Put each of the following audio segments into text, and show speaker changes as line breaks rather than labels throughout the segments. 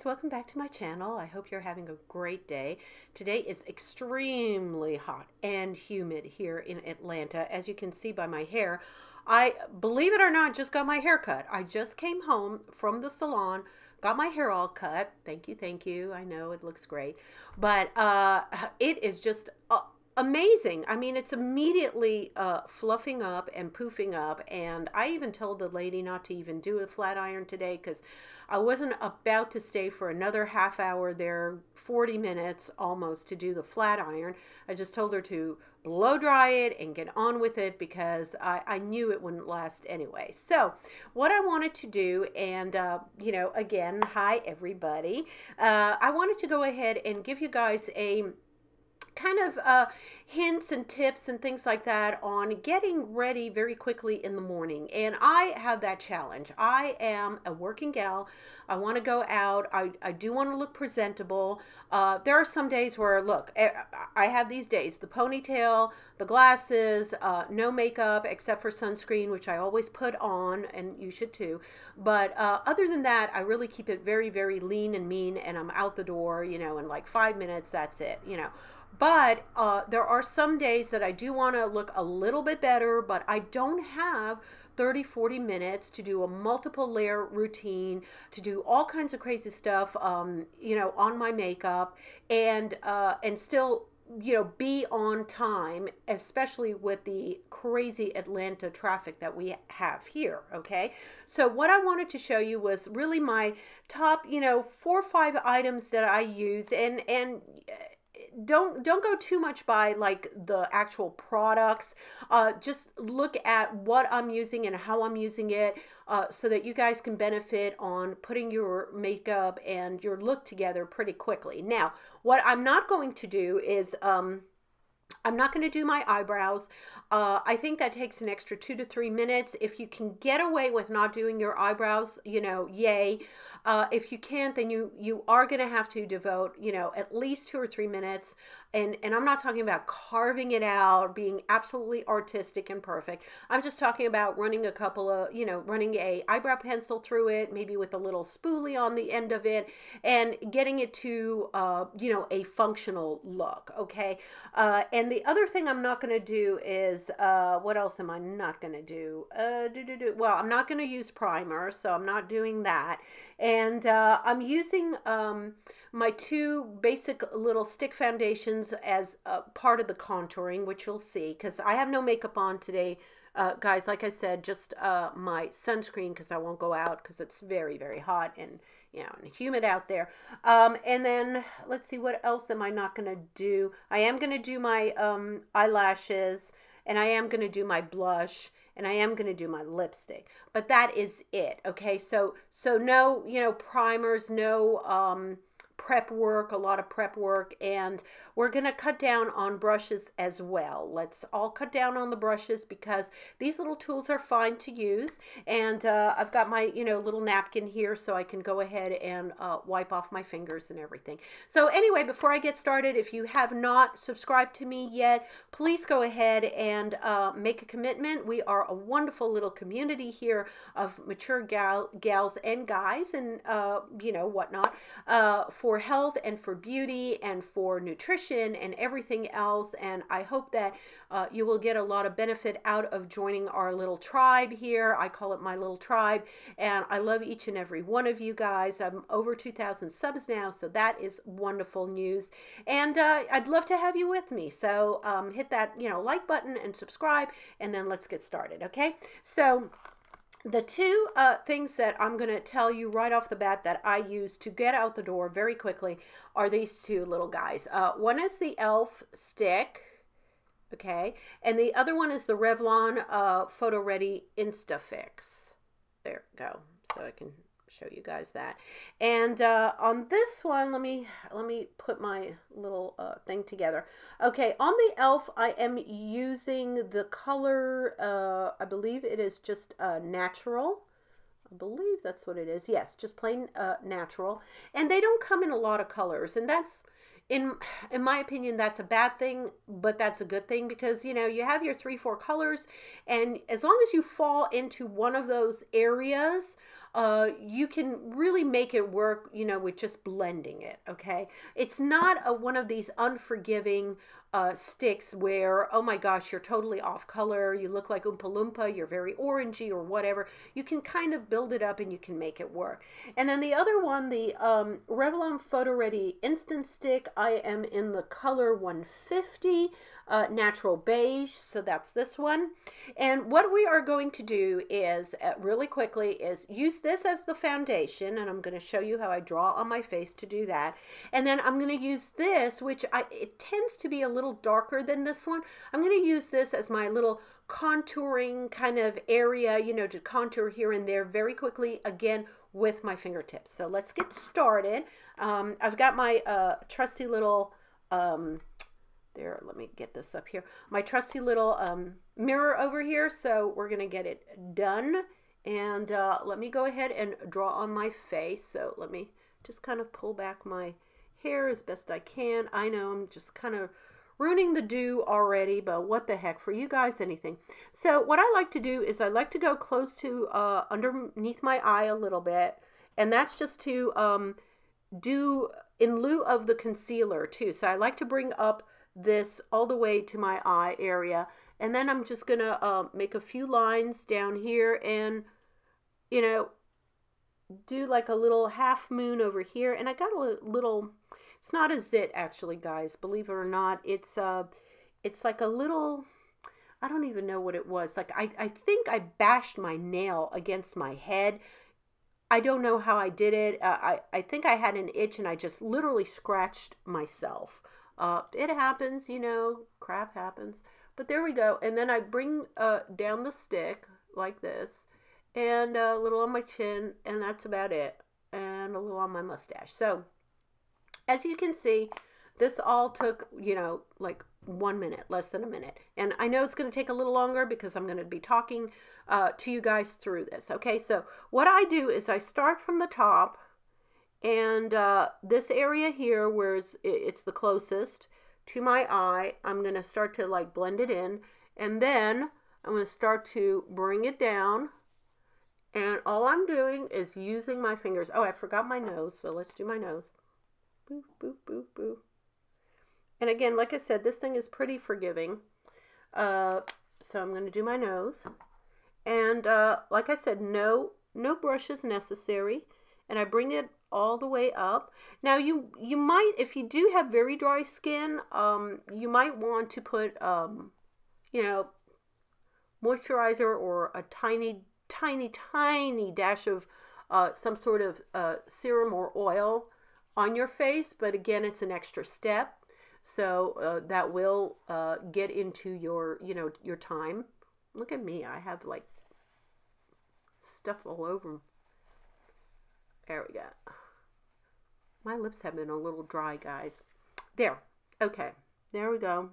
guys, welcome back to my channel. I hope you're having a great day. Today is extremely hot and humid here in Atlanta. As you can see by my hair, I, believe it or not, just got my hair cut. I just came home from the salon, got my hair all cut. Thank you, thank you. I know it looks great, but it is just amazing. I mean, it's immediately fluffing up and poofing up, and I even told the lady not to even do a flat iron today because I wasn't about to stay for another half hour there, 40 minutes almost, to do the flat iron. I just told her to blow dry it and get on with it because I knew it wouldn't last anyway. So what I wanted to do, and you know, again, hi everybody, I wanted to go ahead and give you guys a kind of hints and tips and things like that on getting ready very quickly in the morning. And I have that challenge. I am a working gal. I want to go out. I do want to look presentable. There are some days where, look, I have these days, the ponytail, the glasses, no makeup except for sunscreen, which I always put on, and you should too. But other than that, I really keep it very, very lean and mean, and I'm out the door, you know, in like 5 minutes, that's it, you know. But there are some days that I do want to look a little bit better, but I don't have 30-40 minutes to do a multiple layer routine, to do all kinds of crazy stuff, you know, on my makeup, and still, you know, be on time, especially with the crazy Atlanta traffic that we have here. Okay, so what I wanted to show you was really my top, you know, 4 or 5 items that I use, and don't go too much by like the actual products. Just look at what I'm using and how I'm using it, so that you guys can benefit on putting your makeup and your look together pretty quickly. Now, what I'm not going to do is I'm not going to do my eyebrows. I think that takes an extra 2 to 3 minutes. If you can get away with not doing your eyebrows, you know, yay. If you can't, then you are going to have to devote, you know, at least 2 or 3 minutes. And I'm not talking about carving it out, being absolutely artistic and perfect. I'm just talking about running a couple of, you know, running a eyebrow pencil through it, maybe with a little spoolie on the end of it, and getting it to, you know, a functional look. Okay. And the other thing I'm not going to do is, what else am I not going to do? Well, I'm not going to use primer, so I'm not doing that. And I'm using my 2 basic little stick foundations as part of the contouring, which you'll see, because I have no makeup on today, guys. Like I said, just my sunscreen, because I won't go out because it's very, very hot and, you know, and humid out there. And then let's see, what else am I not going to do? I am going to do my eyelashes, and I am going to do my blush, and I am going to do my lipstick, but that is it. Okay, so no, you know, primers, no prep work, a lot of prep work, and we're going to cut down on brushes as well. Let's all cut down on the brushes because these little tools are fine to use, and I've got my, you know, little napkin here so I can go ahead and wipe off my fingers and everything. So anyway, before I get started, if you have not subscribed to me yet, please go ahead and make a commitment. We are a wonderful little community here of mature gals and guys, and you know, whatnot, for health and for beauty and for nutrition and everything else. And I hope that you will get a lot of benefit out of joining our little tribe here. I call it my little tribe, and I love each and every one of you guys. I'm over 2,000 subs now, so that is wonderful news, and I'd love to have you with me. So hit that, you know, like button and subscribe, and then let's get started. Okay, so the 2 things that I'm going to tell you right off the bat that I use to get out the door very quickly are these 2 little guys. One is the e.l.f. stick, okay, and the other one is the Revlon Photo Ready Instafix. There we go. So I can show you guys that. And on this one, let me put my little thing together. Okay, on the e.l.f. I am using the color, I believe it is just natural. I believe that's what it is. Yes, just plain natural. And they don't come in a lot of colors, and that's, in my opinion, that's a bad thing, but that's a good thing, because, you know, you have your 3-4 colors, and as long as you fall into one of those areas, you can really make it work, you know, with just blending it, okay? It's not one of these unforgiving sticks where, oh my gosh, you're totally off color, you look like Oompa Loompa, you're very orangey or whatever. You can kind of build it up and you can make it work. And then the other one, the Revlon Photo Ready Instant Stick, I am in the color 150, natural beige, so that's this one. And what we are going to do is, really quickly, is use this as the foundation, and I'm going to show you how I draw on my face to do that. And then I'm going to use this, which it tends to be a little darker than this one. I'm going to use this as my little contouring kind of area, you know, to contour here and there very quickly, again, with my fingertips. So let's get started. I've got my trusty little, there, let me get this up here. My trusty little mirror over here. So we're going to get it done. And let me go ahead and draw on my face. So let me just kind of pull back my hair as best I can. I know I'm just kind of ruining the do already, but what the heck, for you guys, anything. So what I like to do is I like to go close to underneath my eye a little bit, and that's just to do in lieu of the concealer too. So I like to bring up this all the way to my eye area, and then I'm just gonna make a few lines down here and, you know, do like a little half moon over here. And I got a little, it's not a zit actually, guys, believe it or not. It's like a little, I don't even know what it was. Like I think I bashed my nail against my head. I don't know how I did it. I think I had an itch and I just literally scratched myself. It happens, you know, crap happens. But there we go. And then I bring down the stick like this, and a little on my chin, and that's about it. And a little on my mustache. So as you can see, this all took, you know, like 1 minute, less than a minute. And I know it's going to take a little longer because I'm going to be talking to you guys through this. Okay, so what I do is I start from the top, and this area here where it's the closest to my eye, I'm going to start to like blend it in. And then I'm going to start to bring it down. And all I'm doing is using my fingers. Oh, I forgot my nose, so let's do my nose. Boop, boop, boop, boop. And again, like I said, this thing is pretty forgiving. So I'm going to do my nose. And like I said, no brush is necessary. And I bring it all the way up. Now you might, if you do have very dry skin, you might want to put, you know, moisturizer or a tiny dash of some sort of serum or oil on your face. But again, it's an extra step. So that will get into your, you know, your time. Look at me. I have like stuff all over. There we go. My lips have been a little dry, guys. There. Okay. There we go.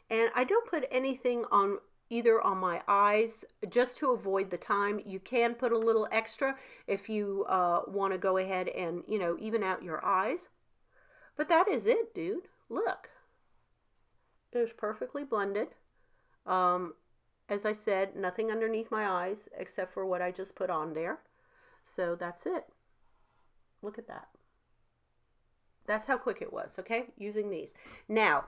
And I don't put anything on either on my eyes just to avoid the time. You can put a little extra if you want to go ahead and, you know, even out your eyes. But that is it, dude. Look. It's perfectly blended. As I said, nothing underneath my eyes except for what I just put on there. So that's it. Look at that. That's how quick it was, okay? Using these. Now,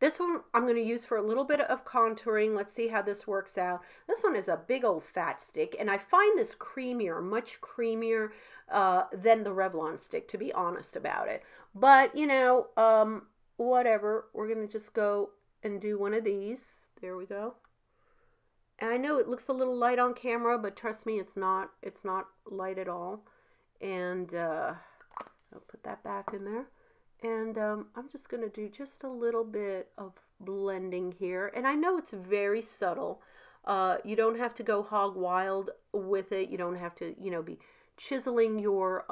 this one I'm going to use for a little bit of contouring. Let's see how this works out. This one is a big old fat stick, and I find this creamier, much creamier than the Revlon stick, to be honest about it. But, you know, whatever. We're going to just go and do one of these. There we go. And I know it looks a little light on camera, but trust me, it's not light at all. And I'll put that back in there. And I'm just going to do just a little bit of blending here. And I know it's very subtle. You don't have to go hog wild with it. You don't have to, you know, be chiseling your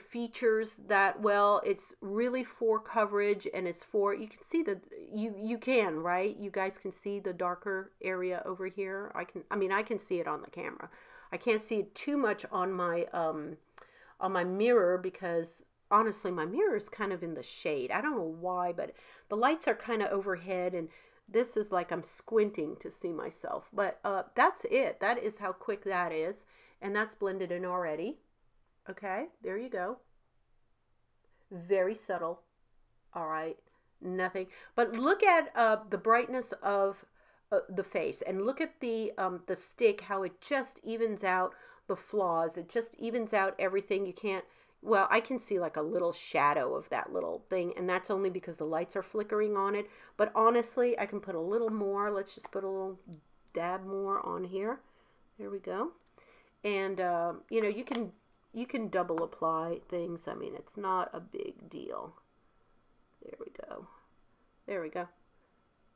features that well. It's really for coverage, and it's for, you can see the, you can, right? You guys can see the darker area over here. I can see it on the camera. I can't see it too much on my mirror because honestly, my mirror is kind of in the shade. I don't know why, but the lights are kind of overhead, and This is like I'm squinting to see myself. But that's it. That is how quick that is. And that's blended in already. Okay, there you go. Very subtle. All right, nothing. But look at the brightness of the face, and look at the stick, how it just evens out the flaws. It just evens out everything. You can't, well, I can see like a little shadow of that little thing, and that's only because the lights are flickering on it. But honestly, I can put a little more. Let's just put a little dab more on here. There we go. And you know, you can double apply things. I mean, it's not a big deal. There we go. There we go.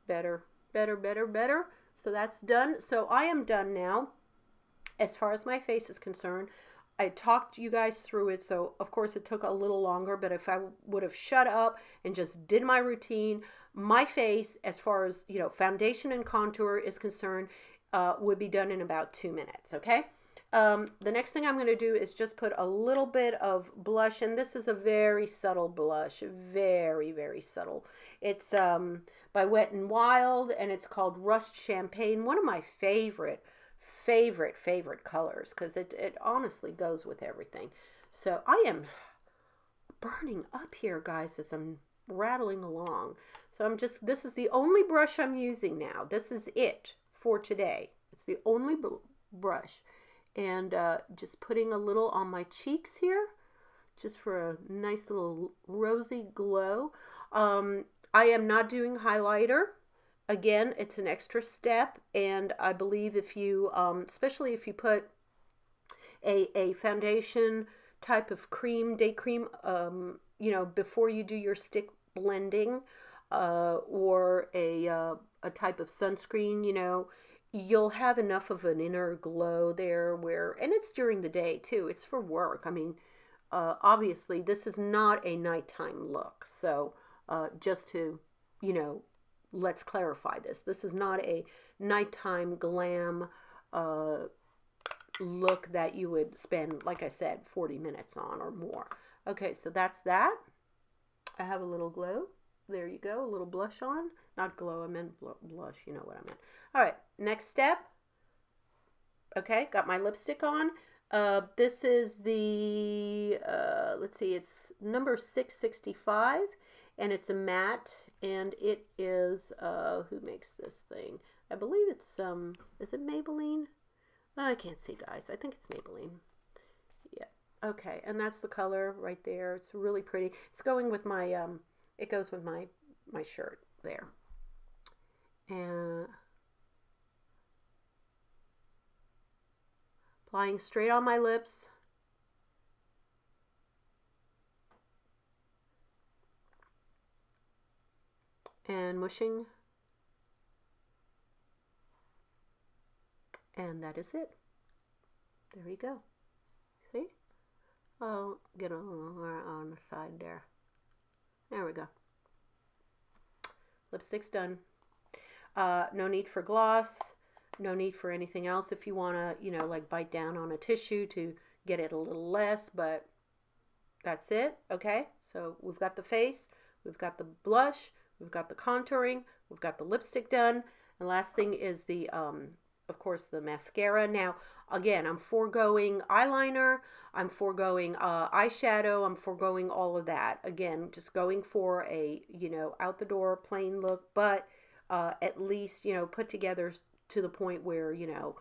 Better, better, better, better. So that's done. So I am done now as far as my face is concerned. I talked you guys through it, so of course it took a little longer, but if I would have shut up and just did my routine, my face, as far as, you know, foundation and contour is concerned, would be done in about 2 minutes, okay? The next thing I'm going to do is just put a little bit of blush, and this is a very subtle blush, very, very subtle. It's by Wet n Wild, and it's called Rust Champagne, one of my favorite colors, because it honestly goes with everything. So I am burning up here, guys, as I'm rattling along. So I'm just, this is the only brush I'm using now. This is it for today. It's the only brush. And just putting a little on my cheeks here, just for a nice little rosy glow. I am not doing highlighter. Again, it's an extra step, and I believe if you, especially if you put a foundation type of cream, day cream, you know, before you do your stick blending, or a type of sunscreen, you know, you'll have enough of an inner glow there where, and it's during the day too, it's for work. I mean, obviously this is not a nighttime look. So, just to, you know, let's clarify this. This is not a nighttime glam, look that you would spend, like I said, 40 minutes on or more. Okay, so that's that. I have a little glow. There you go, a little blush on. Not glow, I meant blush, you know what I meant. All right, next step. Okay, got my lipstick on. This is the, let's see, it's number 665, and it's a matte, and it is, who makes this thing? I believe it's, is it Maybelline? Oh, I can't see, guys. I think it's Maybelline. Yeah, okay, and that's the color right there. It's really pretty. It's going with my, it goes with my shirt there. And applying straight on my lips. And mushing. And that is it. There you go. See? I'll get a little more on the side there. There we go. Lipstick's done. No need for gloss. No need for anything else if you want to, you know, like bite down on a tissue to get it a little less, but that's it. Okay, so we've got the face, we've got the blush, we've got the contouring, we've got the lipstick done, and last thing is the, of course, the mascara. Now, again, I'm foregoing eyeliner, I'm foregoing eyeshadow, I'm foregoing all of that. Again, just going for a, you know, out the door plain look, but at least, you know, put together to the point where, you know,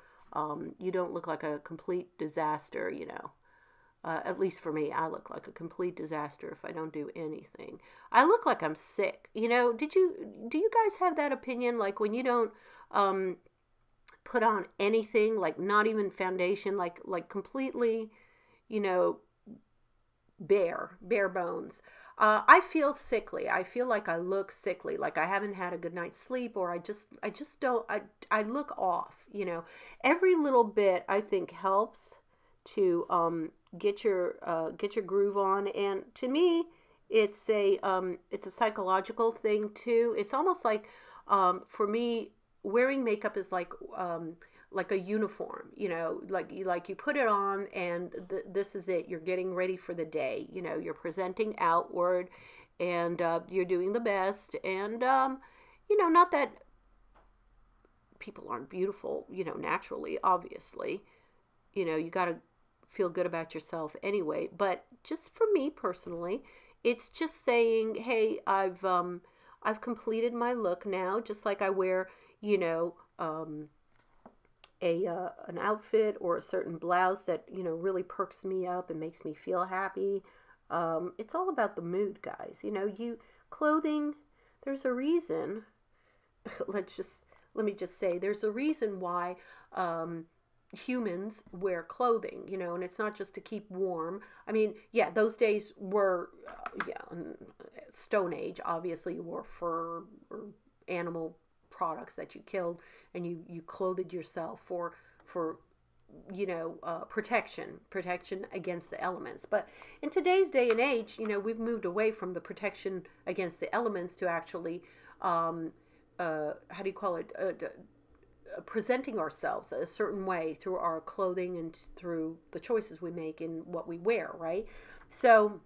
you don't look like a complete disaster, you know. At least for me, I look like a complete disaster if I don't do anything. I look like I'm sick. You know, do you guys have that opinion? Like when you don't put on anything, like not even foundation, like completely, you know, bare bones. I feel sickly. I feel like I look sickly, like I haven't had a good night's sleep, or I just don't, I look off, you know. Every little bit I think helps to get your groove on, and to me it's a psychological thing too. It's almost like for me, wearing makeup is like a uniform, you know, like you put it on and this is it. You're getting ready for the day, you know, you're presenting outward, and you're doing the best, and you know, not that people aren't beautiful, you know, naturally, obviously. You know, you got to feel good about yourself anyway. But just for me personally, it's just saying, hey, I've completed my look now, just like I wear, you know, an outfit or a certain blouse that, you know, really perks me up and makes me feel happy. It's all about the mood, guys. You know, clothing, there's a reason. Let me just say, there's a reason why humans wear clothing, you know, and it's not just to keep warm. I mean, yeah, those days were, Stone Age. Obviously, you wore fur or animal products that you killed, and you clothed yourself for you know, protection against the elements. But in today's day and age, you know, we've moved away from the protection against the elements to actually how do you call it, presenting ourselves a certain way through our clothing and through the choices we make in what we wear, right? So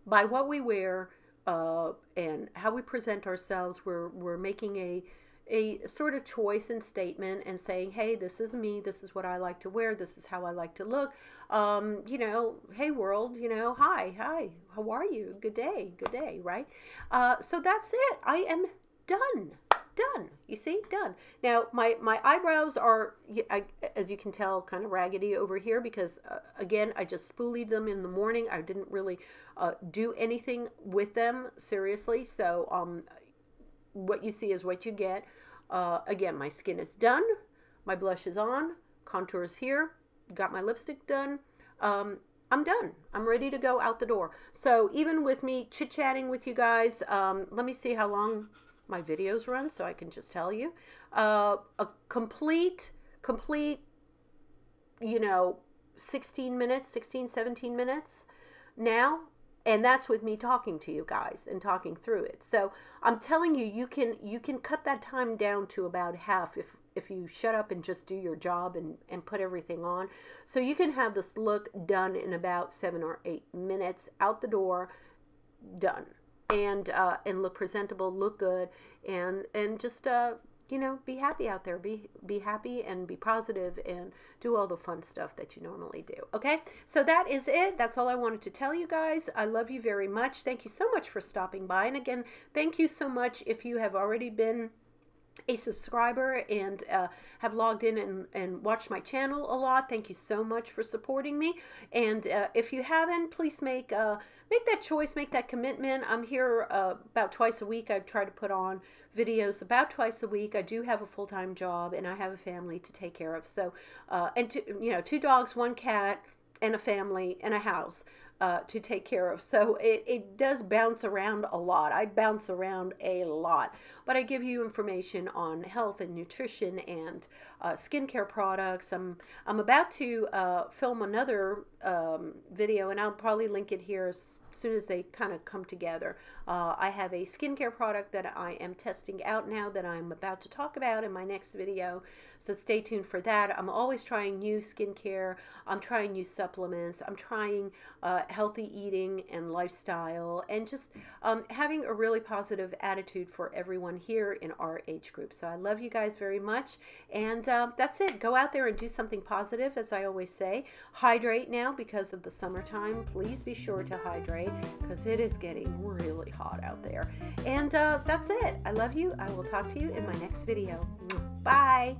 by what we wear and how we present ourselves, we're making a sort of choice and statement and saying, hey, this is me, this is what I like to wear, this is how I like to look. You know, hey world, you know, hi, how are you? Good day, right? So that's it. I am done. You see, done. Now my eyebrows are, as you can tell, kind of raggedy over here because again, I just spoolied them in the morning. I didn't really do anything with them, seriously. So what you see is what you get. Again, my skin is done, my blush is on, contour is here, got my lipstick done. I'm done. I'm ready to go out the door. So even with me chit-chatting with you guys, let me see how long my videos run so I can just tell you. A complete, you know, 16 minutes, 16, 17 minutes now. And that's with me talking to you guys and talking through it. So I'm telling you, you can cut that time down to about half if you shut up and just do your job and put everything on. So you can have this look done in about 7 or 8 minutes, out the door, done. And look presentable, look good, and just you know, be happy out there. Be happy and be positive and do all the fun stuff that you normally do. Okay, so that is it. That's all I wanted to tell you guys. I love you very much. Thank you so much for stopping by. And again, thank you so much if you have already been a subscriber and have logged in and watched my channel a lot. Thank you so much for supporting me. And if you haven't, please make that choice, make that commitment. I'm here about twice a week. I try to put on videos about twice a week. I do have a full-time job and I have a family to take care of. So, and you know, 2 dogs, 1 cat, and a family and a house to take care of. So it does bounce around a lot. I bounce around a lot, but I give you information on health and nutrition and skincare products. I'm about to film another video, and I'll probably link it here as soon as they kind of come together. I have a skincare product that I am testing out now that I'm about to talk about in my next video. So stay tuned for that. I'm always trying new skincare. I'm trying new supplements. I'm trying healthy eating and lifestyle, and just having a really positive attitude for everyone here in our age group. So I love you guys very much. And that's it. Go out there and do something positive, as I always say. Hydrate now because of the summertime. Please be sure to hydrate because it is getting really hot out there. And that's it. I love you. I will talk to you in my next video. Bye.